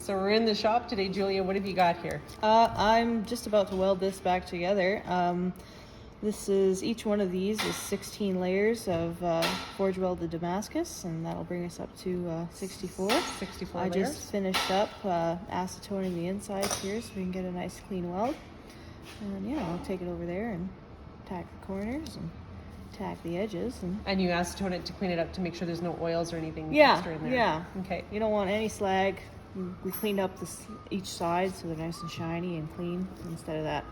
So we're in the shop today, Julia. What have you got here? I'm just about to weld this back together. Each one of these is 16 layers of forge welded Damascus, and that'll bring us up to 64. 64 I layers. just finished up acetoning the insides here so we can get a nice clean weld. And yeah, I'll take it over there and tack the corners and tack the edges. And you acetone it to clean it up to make sure there's no oils or anything extra in there. Yeah. Okay. You don't want any slag. We cleaned up each side so they're nice and shiny and clean instead of that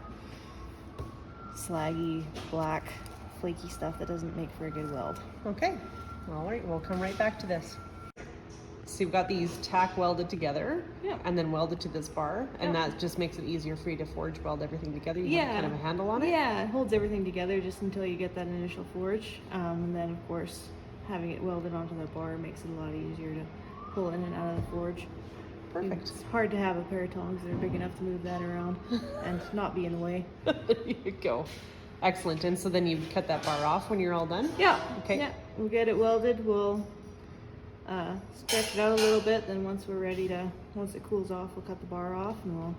slaggy, black, flaky stuff that doesn't make for a good weld. Okay. All right. We'll come right back to this. So you've got these tack welded together, Yeah. and then welded to this bar, and that just makes it easier for you to forge weld everything together. You have kind of a handle on it. Yeah, it holds everything together just until you get that initial forge, and then of course having it welded onto the bar makes it a lot easier to pull in and out of the forge. Perfect. It's hard to have a pair of tongs that are big enough to move that around and not be in the way. There you go. Excellent. And so then you cut that bar off when you're all done? Yeah. Okay. Yeah, we'll get it welded. We'll stretch it out a little bit. Then once it cools off, we'll cut the bar off and we'll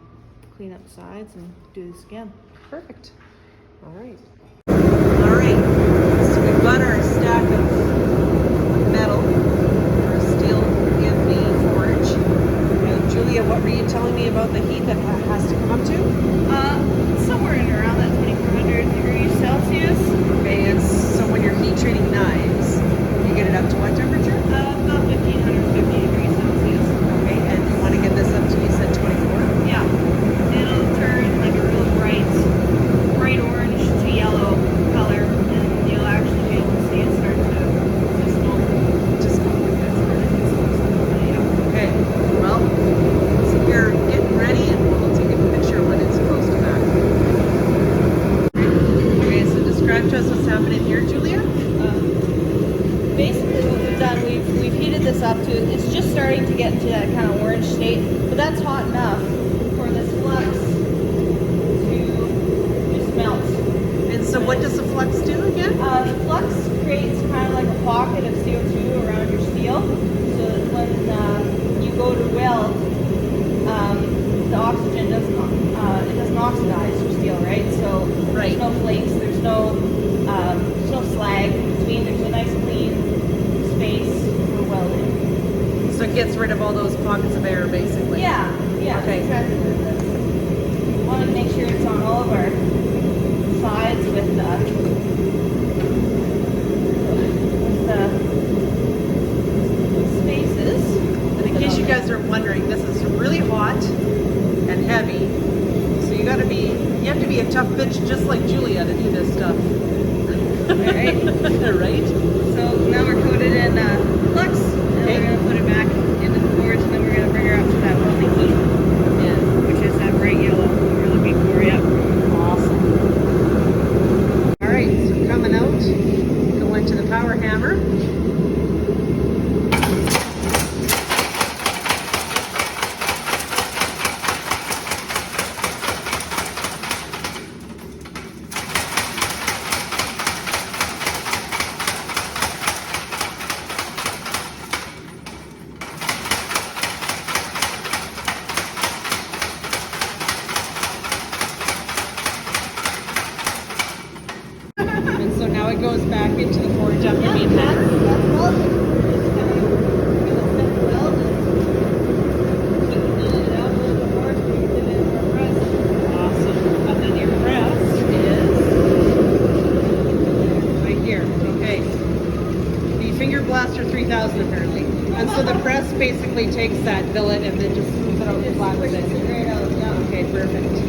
clean up the sides and do this again. Perfect. All right. All right. So we've got our stack of metal, our steel in the forge. And Julia, what were you telling me about the heat that has to come up to? Somewhere in around that 2400 degrees Celsius. Okay, and so when you're heat treating knives, you get it up to what temperature? About 1550 degrees Celsius. Okay, and you want to get this up to, you said 24? Yeah. It'll turn like a real bright orange to yellow color, and you'll actually be able to see it start to smoke. To smoke. Yeah. Okay, well, so you're getting ready and we'll take a picture when it's close to that. Okay, so describe to us what's happening here, Julia. Basically what we've done, we've heated this up to, it's just starting to get into that kind of orange state, but that's hot enough for this flux to just melt. And so what does the flux do again? The flux creates kind of like a pocket of CO2 around your steel, so that when you go to weld, the oxygen doesn't oxidize your steel, right? So there's no flakes, there's no slag in between. There's a nice clean space for welding. So it gets rid of all those pockets of air, basically. Yeah, Okay. exactly. We want to make sure it's on all of our sides with the spaces. And in case you guys are wondering, this is really hot and heavy. So you have to be a tough bitch just like Julia to do this stuff. Right. Right? So now we're coated in flux, and we're going to put it back into the forge, and then we're going to bring her up to that welding heat, which is that bright yellow we're looking for. Yep. Awesome. All right, so coming out, go into the power hammer. And so now it goes back into the forge after being hammered. That's welded. We're just going to set the weld and keep filling it out a little bit more so we can put it into our press. Awesome. And then your press is right here. Okay. The Finger Blaster 3000 apparently. And so the press basically takes that billet and then just smooths it out flat with it. Straight out, yeah. Okay, perfect.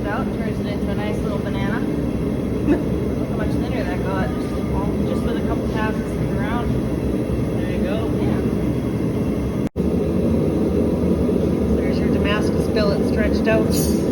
it out, turns it into a nice little banana. Look how much thinner that got. Just with a couple taps and stick around. There you go. Yeah. There's your Damascus billet stretched out.